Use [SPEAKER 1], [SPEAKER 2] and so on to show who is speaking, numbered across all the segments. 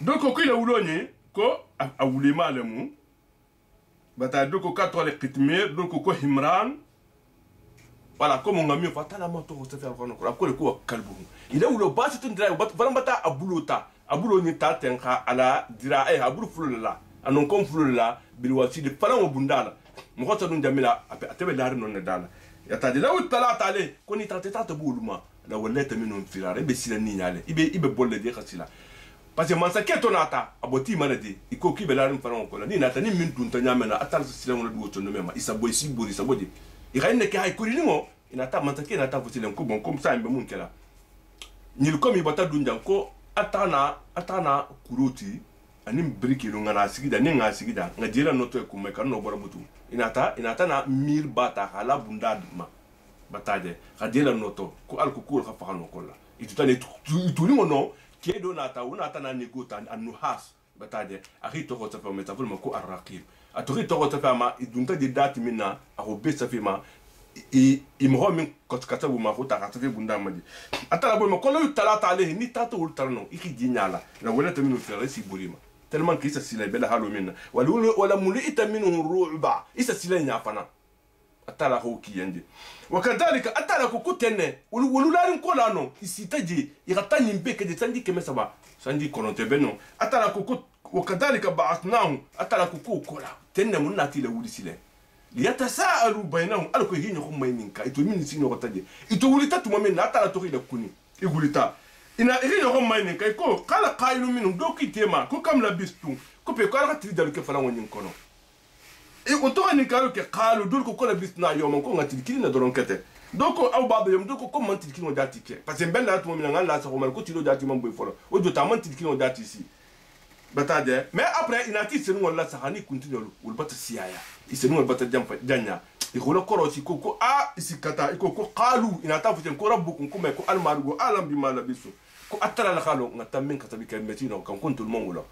[SPEAKER 1] donc ko ila wuloni ko a wulima le mu bata donc ka to le kitmir donc ko himran voilà comme on a mis fatala moto ko faire ko le ko kalbu ila wulo ba su tun dira bat bata abulo ni ta tenka ala dira abulu fulula anon kom fulula bil wasi de falan bundala mo ko tun jamila atebe dar non dala ya ta dila wut tala tale ko ni ta buluma la wallata minhum firare be silani nyale ibe bolle de khasila parce que man sa keto nata aboti malade iko ki be larim faran ko la ni nata ni min tun tanya mena atal silen wala duwo to no mema isa boy si buri sa bodi i gagne ke hay kuri ngo inata man sa ke nata fosilen ko bon comme ça mbe mun kela nyil komi bata dunjan ko atana kuruti anim briki lo ngana sigida ni nga sigida nga jira noto e kuma kan no bora butu inata na mir bata hala bundad ma bataje kadira noto ko alkukul kha fakano kolla itutane ituni ngono kedo nata unata na negota anuhas bataje akhi to ko tafa metaful mako arraqib atori to ko tafa ma idunta de date minna arobe safima imho min kotkata bu ma ko ta tafe bunda madi atala bo ko lo talata ale ni tato ultarno iki jinyala na wala taminu feresi burima tellement que ça sila bela halu minna wala mulita minhu ru'ba isa sila nyafana atala ko kiyende wakadhalika atala ko kutene ulularin ko lano isitaji igatani mbeke de sandi kemesa ba sandi kononte beno atala ko wakadhalika ba'athnahu atala ko kola tenne munati la wulisile liyatasaalu bainahum alko hinyo ko mayninka ito min sino ko taje ito wulita tuma min atala to ila kuni igulita ina hinyo ko mayninka ko kala qailu minhum doki tema ko kam la bistu ko pe ko ala tri dalu ke fala wonin kono e o to ni karo ke qalu dul ko la bisna yoma ko ngati kilina doron kete doko aw baba yom doko ko man tilkino dati ke parce que bella to min ngala sa ko mal ko tilo dati man boy folo o do ta man tilkino dati si batade mais après inati senu wala sa hani continue ul bata siaya isenu wala bata jampa janya e ko la korosi ko isikata ko qalu inata fu ko rabbukum kuma ko almarugo alam bima labisu ko atala la khalo ngata min katabika metino kan kuntul mongulo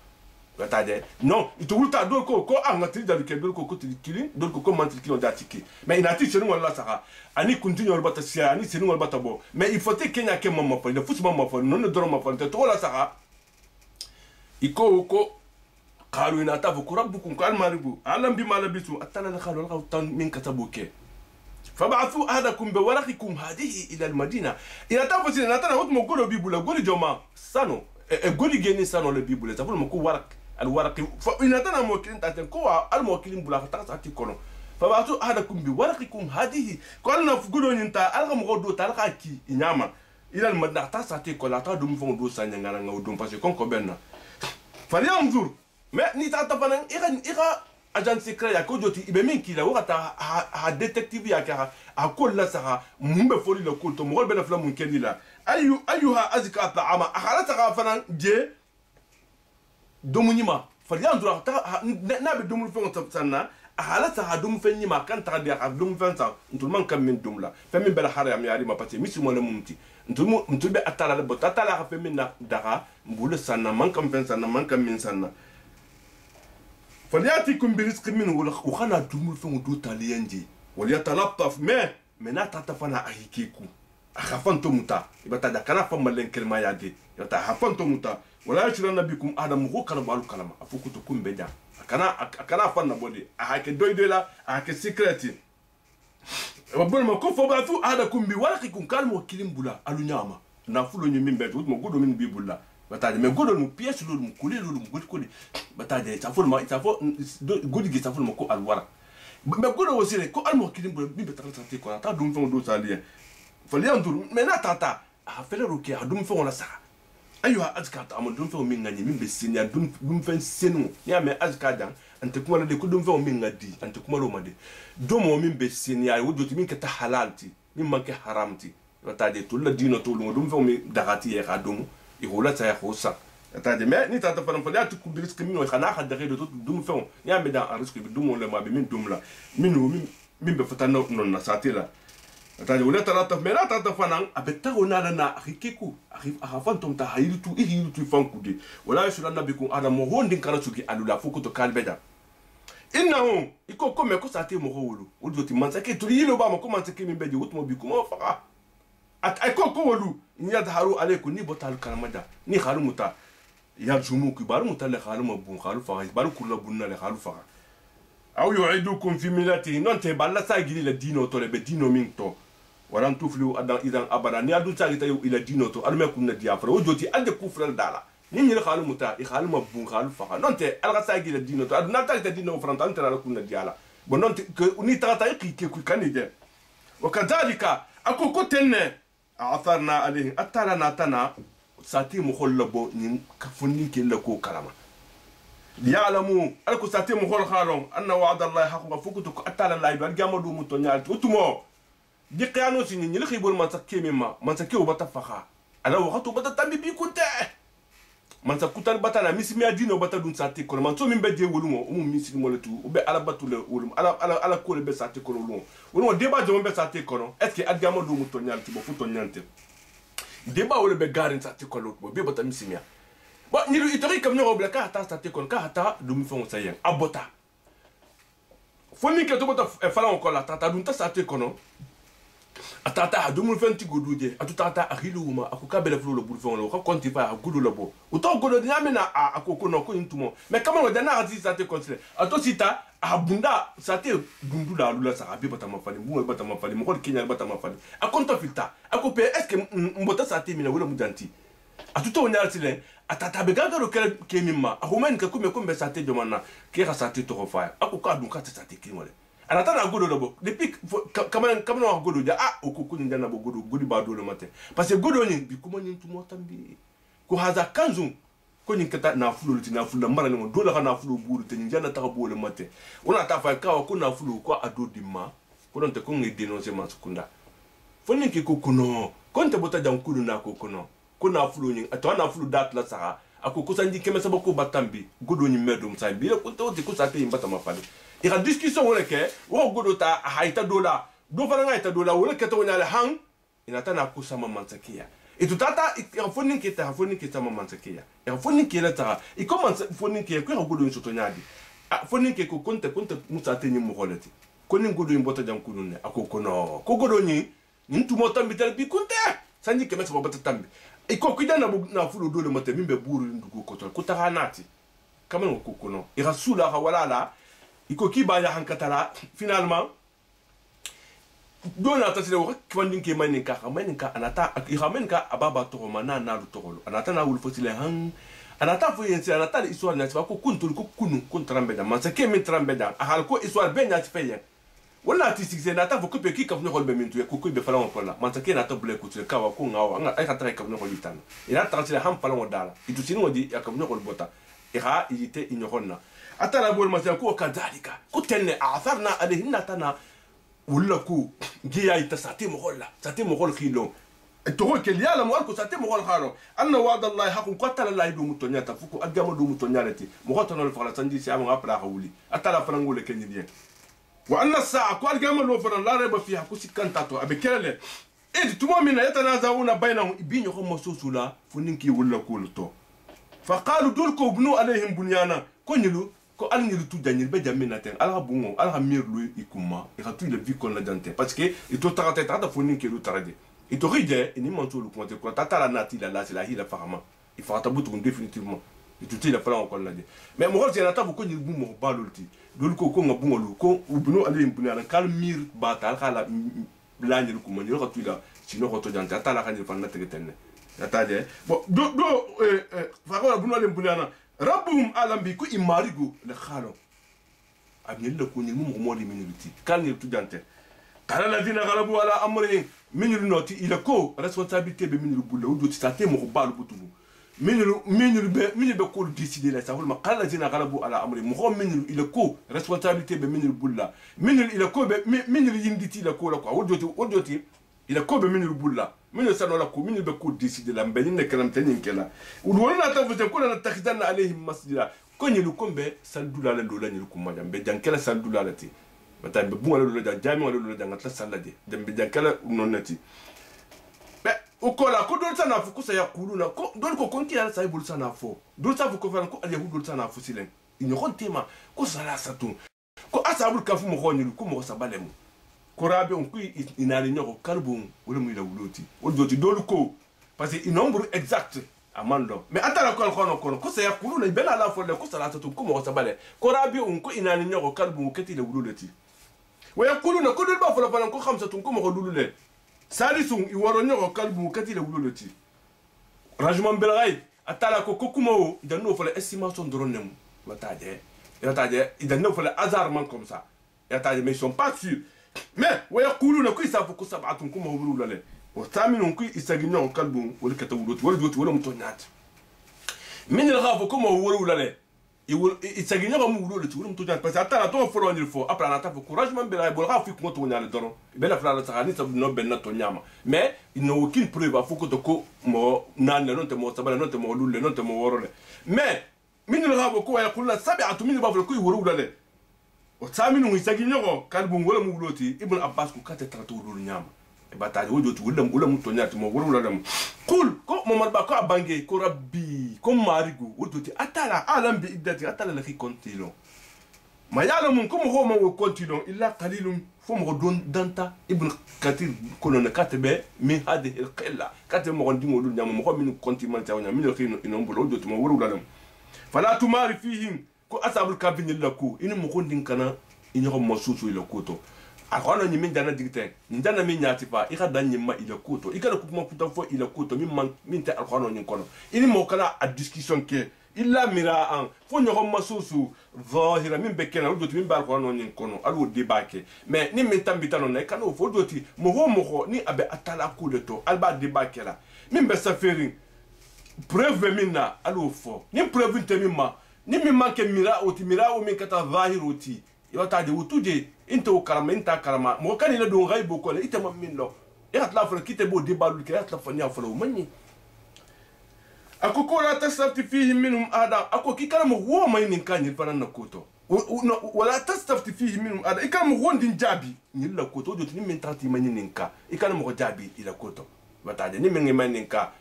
[SPEAKER 1] batade non ito wulta do ko angati dalu ke do ko tilkili do ko mantil kilo datiki mais inati senu wala sa ani continue wala bata siaya ani senu wala bata bo mais il faut que Kenya ke mama fa le foot mama fa non ne doro mama fa to la sa iko qalu ina tafu rabbukum qal maribu alam bima labisu atala khalu alqawtan min katabuke fab'athu ahadakum bi waraqikum hadhihi ila almadina ina tafu sina natana hot mo golo bibula goli joma sano e goli geni sano le bibula tafu mo ko warak al waraqi fa ina tana mo kin taten ko al mo kilin bula ta ati kono fab'athu ahadakum bi waraqikum hadhihi qal na fugulo nyinta al mo do tal khaki inyama ila almadina ta sati ko la ta dum fo do sanya ngana ngawdum parce que konko benna فلينظر ما نيتا تفنن إيغا agent secret ya ko joti ibe min kila wakata ha detective ya ka akol la saha mumbe foli le kulto mo be la fla mun kenila ayuha azka ta'ama akhalata ka fanan je domunima falyanzur ta na be domul fon sanna akhalata ha dum fenima kan ta bi ha dum fensa ntul man kam min dumla femin bela haram ya ma pati misi mo le mumti ntul be atala le bot atala ha femina daga mbule sanna man kam fensa na man kam min sanna فلياتيكم برزق منه وخنا دمول فون دو تالينجي وليتلطف ما منا تتفنا اهيكيكو اخفنتم متا يبقى دا كان فما لين كلمه يادي يبقى خفنتم متا ولا يشرن بكم ادم هو كان بالو كلام افوكو تكون بدا كان فنا بودي اهاك دويدلا اهاك سيكريتي وبل ما كفوا بعثوا احدكم بورقكم كلمه كلم بلا الو نياما نافلو ني من بيت mo godo min bibula batade me godo mu pièce lolu mu kuli lolu mu godi kuli batade ça faut godi gi ça faut ko alwara me godo wasire ko almo kilim bo bimbe tarata ko ta dum fon do salien fali andur me na tata a fele roki a dum fon la sa aywa azka ta am dum fon min ngani min be sinya dum fen senu ya me azka dan ante kuma le ko dum fon min ngadi ante kuma lo made do mo min be sinya ay wodoti min ka ta halalti min manke haramti batade to la dino to lo dum fon mi dagati ya dum يقولها تاخوسا تادي ما ني تاتا فلان فلا تكون بريسك منو خنا خد غير دوم فون يا ميدان ريسك بدوم ولا ما بمن دوم لا منو من بفتنا نون ساتيلا تادي ولا تلاتف ملا تاتا فلان ابتغوا لنا اخيكو اخفنتم تهيلتو ايلتو فانكودي ولا يشرنا بكم على مهون دين كراتوكي الولا فوكو تو كالبدا انه يكو كوم يكو ساتي مهولو ودوتي مانسكي تريلو با ما كومانسكي من بدي وتمو بكم فقا at ay ko wolu ni yadharu alaykum ni botal kalamada ni khalu muta يرجموك بارو متل خالو مبون خالو فغا بارو كل بون له خالو فغا أو يعيدوكم في ملته نون تبالا ساجي للدين تو لبدينو مينتو ولن تفلوا إذا أبدا نيادو تاجي إلى دينو تو أرمي كنا ديافر وجوتي أنت كفر دالا نيني خالو متا خالو مبون خالو فغا نون تي ألغا ساجي للدين تو أدنا تاجي دينو فرنتا أنت لا كنا ديالا بنون ني تاتا كي كاني دي وكذلك أكو كتن أثرنا عليه أتانا ناتنا ساتي مخلبو نين كفني كلكو كلامه ليعلموا ألكو ساتي مخول خالون أن وعد الله حق فوكتو أتالا لا يبان جامدو متونيال توتمو دي قيانو سيني ني خيبول ما تكي مما ما تكيو بتفخا انا وقتو بتتامي بي كنت man sa kutal batana misimi adino batadun sati kono man so min be de wolumo o mum misiri moletu o be ala batule wolum ala ko le be sati kono wolum wolum deba de be sati kono est ce que adgamo do muto nyalti bo futo nyante deba wole be garin sati kono bo be bata misimia bo ni lu itori kam no obla ka ta sati kono ka hata do mi fon sayen abota foni ke to bota fala on kola tata dun ta sati kono atata adumul fenti goduje atutata ahiluma akukabele flo bul fon lo ko konti fa gudu lo bo uto godo nyamena akoko no ko intumo mais kama ngo dana ati sate konsile ato sita abunda sate bundu la lula sa abi bata mafali mu bata mafali mo ko kenya bata mafali akonto filta akope est ce que mbota sate mina wala mudanti atuto onyal sile atata be gaga ro ke mimma ahumen ka kume kumbe sate jomana ke ga sate to fa akuka dun ka sate kimole anata na godo lobo depuis kama na godo ja okuku ni ndana bo godo godi ba do le matin parce que godo ni bi kuma ni tumo tambi ko haza kanzu ko ni kata na fulu ti na fulu mara ni do la na fulu buru te ni jana ta bo le matin ona ta fa ka ko na fulu ko ado dimma ko don te ko ngi dénoncer ma sukunda fonni ki ko kuno ko nte bota jam kudu na ko kuno ko na fulu ni ato na fulu dat la sara akoko sanji keme sabako batambi godo ni medum sa bi ko to ti ko sa te mbata mafali ira discussion wala ke wo godo ta haita dola do fana haita dola wala ke to nyale hang inata na kusama mansakia et tout tata il faut ni kita faut ni kita mansakia il faut ni kila ta il commence faut ni ke ko godo ni soto nyadi faut ni ke ko konte musa te ni mo holati ko ni godo ni bota jam kunune akoko no ko godo ni ntumo tambi tel bi kunte sanji keme sababa tambi iko kidana na fulu dole mate mimbe buru ndugo kotol kutara nati kama ngoko no ira sula wala la iko kiba ya hankatala finalement dona ta sile wo kwandin ke maninka anata iramenka ababa to mana na lu tokolo anata na wul fotile han anata fo yensi anata histoire na tiba ko kuntul ko kunu kontrambe da man se ke min trambe da ahal ko histoire be na tife wala artistique nata fo ko pe ki ka fno holbe mintu ko ko be fala on kola man se ke nata bule kutle ka wa ko ngawa anga ay khatra ka fno holitana ina ta sile ham fala on dala itu sinu ngodi ya ka fno hol bota ira yite inyona atala bol masya ko kadalika kutenne atharna alayhinna tana wala ko giya itasati mogolla sati mogol khilo to ke liala mo ko sati mogol kharo anna wa'da allah haqqun qatala la idu mutonya tafuku agama du mutonya lati mogotano le fala sanji si amanga pla khawuli atala frangole kenyi wa anna sa'a ko agama lo fara la reba fiha ko sikanta to abekele ed tuma mina yatanazawuna bainahum ibinyo ko mosusula funinki wala ko to faqalu dulku ibnu alayhim bunyana konyilu ko alni tu janir be jamina ten ala bungo ala mirlu ikuma e ratu le vie kon la dante parce que il to tarate ta foni ke lu tarade il to ride ni manto lu konte ko tata la nati la la hila farama il faut tabutu définitivement et tout il a fallu encore la dire mais mo rose na tabu ko ni bu mo balulti dul ko ko ngabungo lu ko ubnu ale mbuna na kal mir batal khala la ni ko mo ni ratu la sino ko to jante ata la khanil fan na tegeten ata de bon do fa ko ubnu ale mbuna ربهم أعلم بكو إماريغو لخالو أبني لكو نلمو مولي من يلتي كان يلتو جانته قال الذين غلبوا على أمرهم من يلنوتي إلى كو responsabilité be من يلبو لو دوتي ساتي مخبالو بطبو من يلبكو ديسيدي لسا هو قال الذين غلبوا على أمرهم مخو من إلى كو responsabilité be من يلبو لا من إلى كو من يلندتي لكو لكو ودوتي إلى كو be من يلبو لا من يسألوا لكم من يبكوا ديسيدي لامبلين كلام تاني كلا ودولنا تفوز كلنا تخزنا عليهم مسجدا كون يلكم به سالدولا لولا يلكم ما جنب جانكلا سالدولا لتي متى ببوا لولا جامي ولا لولا جانكلا سالدي جنب جانكلا نونتي ukola ko dol sana fu ko sa yakuluna ko dol ko konti ala sa ibul sana fo dol sa fu ko fan ko al yahud dol sana fu silen inyo kontema ko sala satu ko asabul kafu mo khonilu ko mo sabalemu korabe on kui inali nyoko karbon wala muy la wuloti wodoti dolu ko parce que nombre exact amando mais atala ko alquran ko sa yaquluna bela la fo le ko salatu ko mo sabale ko rabi ko inani nyoko kalbu kati le wululati wa yaquluna ko dul ba fo la falan ko khamsatun ko mo lulule salisun i waro nyoko kalbu kati le wululati rajman bil ghaib atala ko kumo idano fo la estimation doronem mataje idano fo la hasardement comme ça yataje mais ils sont pas sûrs mais wa yaquluna ko isafu ko sab'atun ko mo wululale وثامن كي يسجنون قلبهم ولا كتولوت ولا متونات من الغافو كم هو ولا لا يسجنون مولوت ولا متونات بس حتى لا توفرون الفو ابرا انا تفو كوراج من بلا بولغا في كم تونيا لدرو بلا فلا تغاني سب نو بن تونياما mais il n'a aucune preuve faut que ko mo nan non te mo sabala non te mo lule non te mo worole mais من الغافو كو يقول لا سبعه من الغافو كو ولا لا وثامن يسجنون قلبهم ولا مولوتي ابن عباس كو كاتترتو لول bataje wojoti wala mutonyati mo wala dam kul ko momar ba ko abange ko rabbi ko marigo wojoti atala alam bi iddati atala la ki kontilo ma yala mun ko mo ho mo kontilo illa qalilum fo mo don danta ibn katir ko non katbe min hadi al qilla katbe mo gondi mo dul nyam mo ko min kontiman taw nyam min khino ino mbolo wojoti mo wala dam fala tumari fihim ko asabul kabin laku ino mo gondin kana ino mo susu ila koto akono ni min dana digte ni dana min nyati fa ika dan nyima ila kuto ika ko kuma kuta fo ila kuto min ta akono ni kono ini mo kala a discussion ke illa mira'an fo nyogo masusu zahira min bekena udoti min bal kono ni kono alu debake mais ni min tambita non e kanu fo doti mo ho ni abe atala kuleto alba debake la min be saferi preuve minna alu fo ni preuve temima ni min manke mira'o min kata zahiroti yota de wutuje into karama inta karama mo kan ila don gaibo ko le itama min lo ya la fa kite bo debalu ke ya la fa nya fa lo manni akoko la tastafti fihi minhum adam ako ki kala mo wo mai nin kan ni faran na koto wala tastafti fihi minhum adam ikala mo wondin jabi ni la koto do tin min tanti mani nin ka ikala mo jabi ila koto batade ni min mani nin ka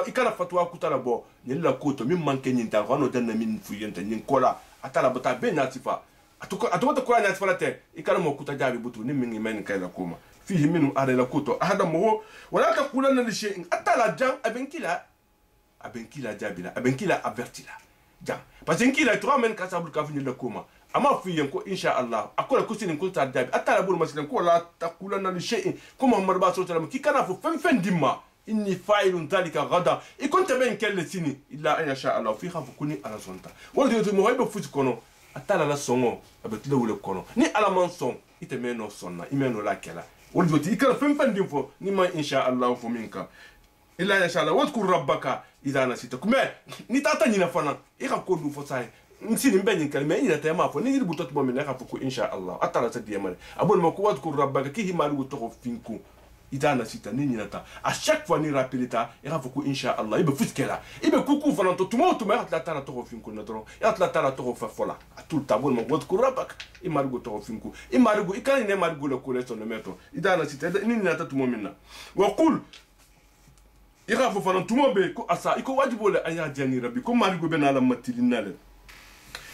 [SPEAKER 1] ikala fatwa kutala bo ni la koto min manke nin ta hono dan na min fuyenta nin kola atala bata be natifa atuko kura nyati falate ikala mo kuta jabi butu ni mingi men kayla kuma fihi minu ala la kuto ahada mo wala taqulanna li shay'in atala jam abenkila jabila abenkila avertila jam parce que kila to men kasabul kafini la kuma ama fiyen ko insha Allah akola kusini ko ta jabi atala bul maslan ko la taqulanna li shay'in kuma marba sallallahu ki kana fu fen dimma inni fa'ilun dhalika ghadan ikon taben kelle sini illa an yasha Allah fi khafu kuni ala sonta wala de mo haybe futi kono atala la songo abetule wule kono ni ala man son ite meno sonna imeno la kela wol joti ikala fen dimfo ni ma insha Allah fo minka illa insha Allah wadkur rabbaka idha nasita kuma ni tata ni na fana ika ko du fo sai nsini mbenyin kalme ina tema fo ni butot bo min ka fo ko insha Allah atala sa diamale abon ma ko wadkur rabbaka ki himalu to finku idha nasita ni nata à chaque fois ni rappelita ika fo ko insha Allah ibe fuskela ibe kuku fana to tumo to ma la tara to finku na dro ya la tara to fa fola tout tabon ma wadkur rabbaka imarugo to finku imarugo ikani ne marugo le kole son meto idha nasita ni nata tumo minna wa qul ika fo fana tumo be ko asa iko wajibo le aya jani rabbi ko marugo be na la matilina le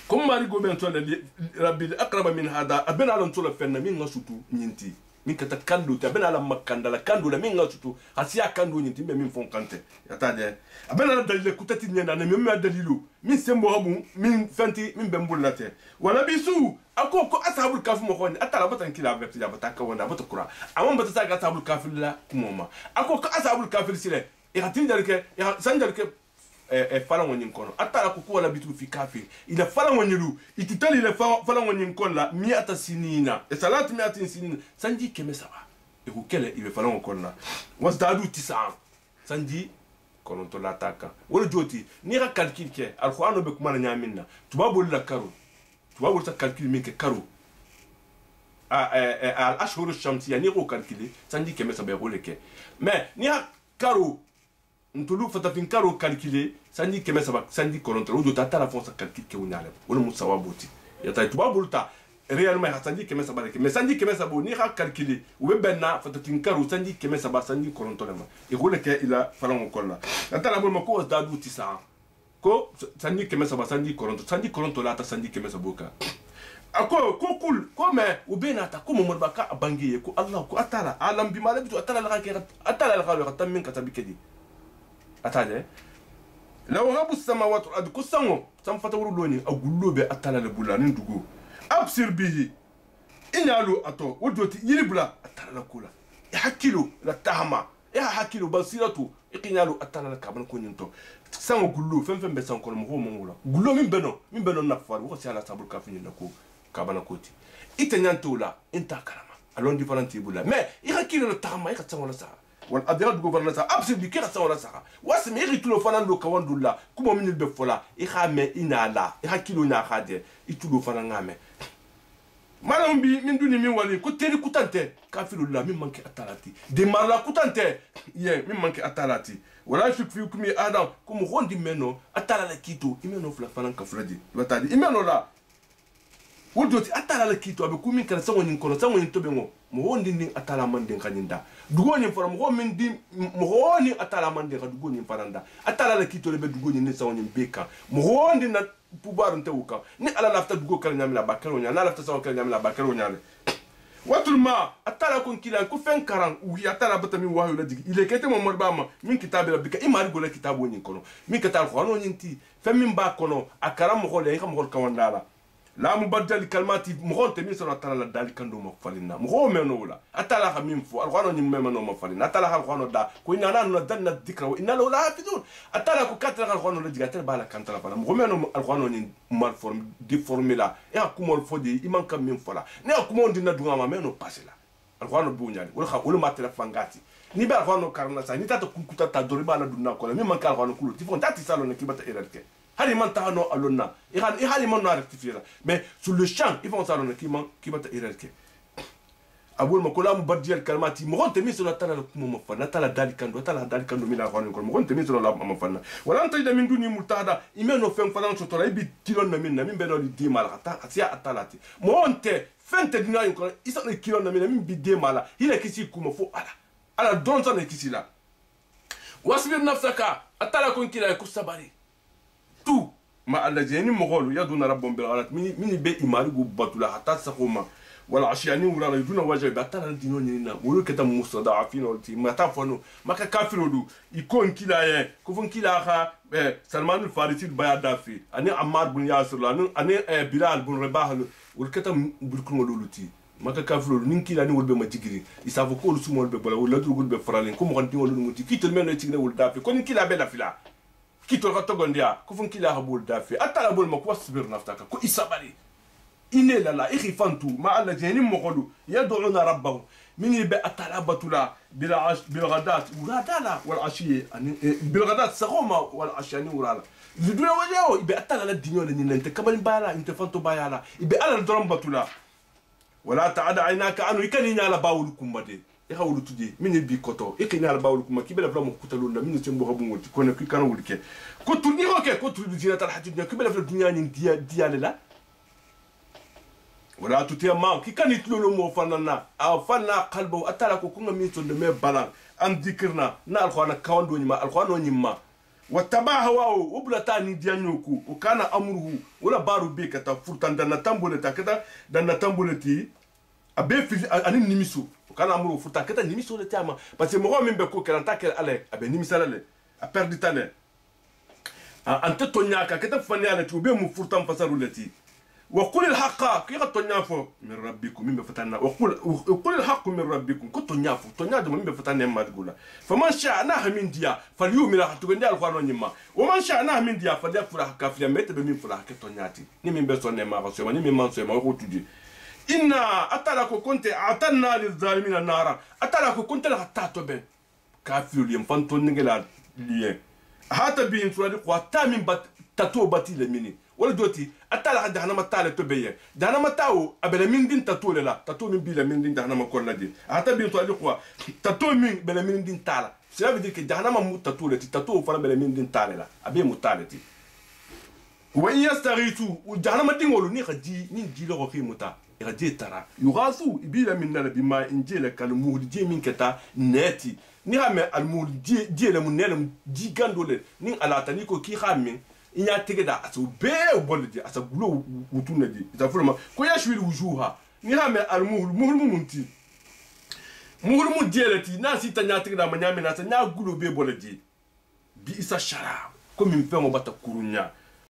[SPEAKER 1] ko marugo be to le rabbi aqrab min hada abena lon to le fenna min ngasutu nyinti min kata kandu ta bena la makanda la kandu la min ngasutu asiya kandu nyinti be min fon kante yatade abena la dalile kutati nyanda na min dalilu min sembo habu min fenti min bembulate wala bisu ako ko ashabul kafir mo khoni atala batan kila verti ya bataka wanda batakura amon batata ga ashabul kafir la kumoma ako ko ashabul kafir sile irati dalke ya sanjalke fala wonyin kono atala ko wala bitu fi kafir ila fala wonyilu ititali ila fala wonyin kono la miata sinina e salatu miata sinina sanji keme saba e ko kele ibe fala won kono wasdadu tis'a sanji kono to la taka wala joti ni ra calcul ke alquran be kuma nyaminna tubabul la karu tubabul ta calcul min ke karu al ashhur ash-shamsiyya ni ko calculer sanji keme saba ko leke mais ni karu ntulu fata fin karo calculer sandi keme saba sandi kolonto o jota la fonsa calcul ke wonyale wala musawa boti yata tuba bulta réellement sandi keme saba ke mais sandi keme saba ni ha calculer ou be benna fata fin karo sandi keme saba sandi kolonto lema e gole ke ila falon kolla yata la bol mako da du tisa ko sandi keme saba sandi kolonto la ta sandi keme saba ka ako ko kul ko me u bena ta ko mo baka abangiye ko Allah ko atala alam bi malabitu atala la ka atala la ka ta min ka tabikedi atade law rabu samawati wal ardi ko sango sam fata wuro doni agullo be atala le bulani dugo absir bihi inalu ato wodoti yiribla atala la kula hakilo la tahama ya hakilo basiratu ikinalu atala la kaban ko nyinto sango gullo fem be sanko mo ngula gullo min beno nafar ko sala sabul kafini nako kabana koti itanyantola inta karama alon differenti bula mais hakilo la tahama ka sango la sa wal adira du gouvernement sa absir bi kera sa wala sa wasmi iritulo fanando kawandula kumo min be fola ihame inala hakilo na khade itulo fanangame malam bi min duni min wali ko teri kutante kafirullah min manki atalati de marla kutante ye min manki atalati wala shuk fi kumi adam kum gondi meno atala la kito imeno fla fanan kafradi batadi imeno la wodoti atala la kito abe kumi kala sango nyin kono sango nyin tobe ngo mo wondi ni atala mande kanyinda dugoni fara mo min di mo woni atala mande ka dugoni faranda atala la kito le be dugoni ni sango nyin beka mo wondi na pouvoir ntewuka ni ala lafta dugo kala nyamila bakalo nya na lafta sawo kala nyamila bakalo nya le watulma atala kon kila ko fen karan wi atala batami wayo la digi ile kete mo morbama min kitabe rabbika imari gola kitabo nyin kono min katal khono nyinti fem min ba kono akara mo gole ka mo gol kawandala la mubaddal kalmati mo gonte min sona atala la dal kando mo falina mo go meno wala atala ha min fo al khono nyim meno mo falina atala ha khono da ko ina na no danna dhikra wa inna la hafidun atala ko katra al khono la diga tel bala kantala bala mo go meno al khono nyin mal forme di formula e akumo al fodi iman kam min fola ne akumo ndina dunga ma meno pasela al khono bunyani wala kha wala matela fangati ni ba al khono karna sa ni tata kunkuta ta doriba la dunna ko la mi man ka al khono kulu ti fon tati salo ne kibata erelke hali man tahano alonna et hali man no rectifier mais sur le champ ils vont salon qui va te irelke abul makola mubaddial kalmati mo gonte mi sura tala ko mo fa tala dalikando mi la khon ko mo gonte mi sura la mo fa wala anta ida min duni multada imeno fen falan so tola ibi kilon na min be no di mala ta asia atalati mo onte fente dina ko isa ne kilon na min bi de mala ile kisi ko mo fo ala don sa ne kisi la wasbir nafsaka atala kon kila ko sabari tout ma alla jeni mogolu yaduna rabbum bil ghalat mini be imari go batula hatta sakhuma wala ashiyani wala yaduna wajha batala dino nyina wolo keta mustada'afin ulti mata fono maka kafirodu ikon kila ye ko fon kila kha Salman al-Farisi bayadafi ani Ammar bin Yasir ani Bilal bin Rabah wol keta burkun loluti maka kafirodu nin kila ni wolbe majigiri isavo ko lu sumol be bala wala dugul be faralen ko mo ganti wolu muti kitel men tigre wol dafi ko nin kila be la fila kito ka togondia ko fon kila habul dafi atala bol mako wasbir naftaka ko isabari inela la ikhifantu ma alla jeni moqolu yad'una rabbahu min bi atala batula bil ghadat uradala wal ashiye bil ghadat sakhoma wal ashani urala liduna wajo bi atala la dinyo ni nente kabal bala inte fanto bayala bi ala drum batula wala ta'ada aynaka anu ikani nyala bawul kumbade ika wulu tudie mini bi koto ikini ala bawul kuma kibela fla mo kutalunda mini sembo habu ngoti kono ki kana wulke ko turni roke ko turni dina tal hadid kibela fla dunya ni diale la wala tutia ma ki kan itlolo mo fanana fanna qalbu atala ko kunga mi to de me balan am dikirna na alkhwana kawando nyima alkhwana nyima watabaha wao ublatani dianyoku ukana amruhu wala baru be kata furtanda na tambole takata dan na tambole abe fili ani nimiso kana amuru futa kata nimiso le tama parce que mo membe ko kelanta kel ale abe nimisala le a perdu tane ante tonyaka kata fanya le tu be mu furtam fasarulati وقل الحق كي غتنيافو من ربكم من بفتنا وقل الحق من ربكم كتنيافو تنيادو من بفتنا ما تقول فمن شاء ناه من ديا فاليوم لا تغندي القران نيما ومن شاء ناه من ديا فليكفر كافر مت بمن فلا كتنياتي ني من بسون ما غسو ني من منسو ما غوتودي ان اتلاكو كنت اعتنا للظالمين النار اتلاكو كنت لا تاتوبن كافر ينفنتون نغلا لي حتى بين سوري قوتا من تاتو باتي لمني wala doti atala dahna matala to beye dahna matawo abela min din tatole la tato min bila min din dahna makolla di ata bi to aliqwa tato min bela min din tala cela veut dire que dahna ma mutatole ti tato fala bela min din tala la abe mutalati wa yastaghitu dahna ma dingolo ni khadi ni jilo ko khimuta iradi tara yughasu ibila min nala bima injila kal muhdi min kata neti ni hame al muhdi die le munel di gandole ni alata ni ko ki khamin inya tegeda aso be boldi asa gulo wutuna di ita fulma ko ya shwiri wujuha ni ha me al muhul munti muhul mu dielati na sita nya tegeda manyame na sa nya gulo be boldi bi isa shara komi mfengo bata kurunya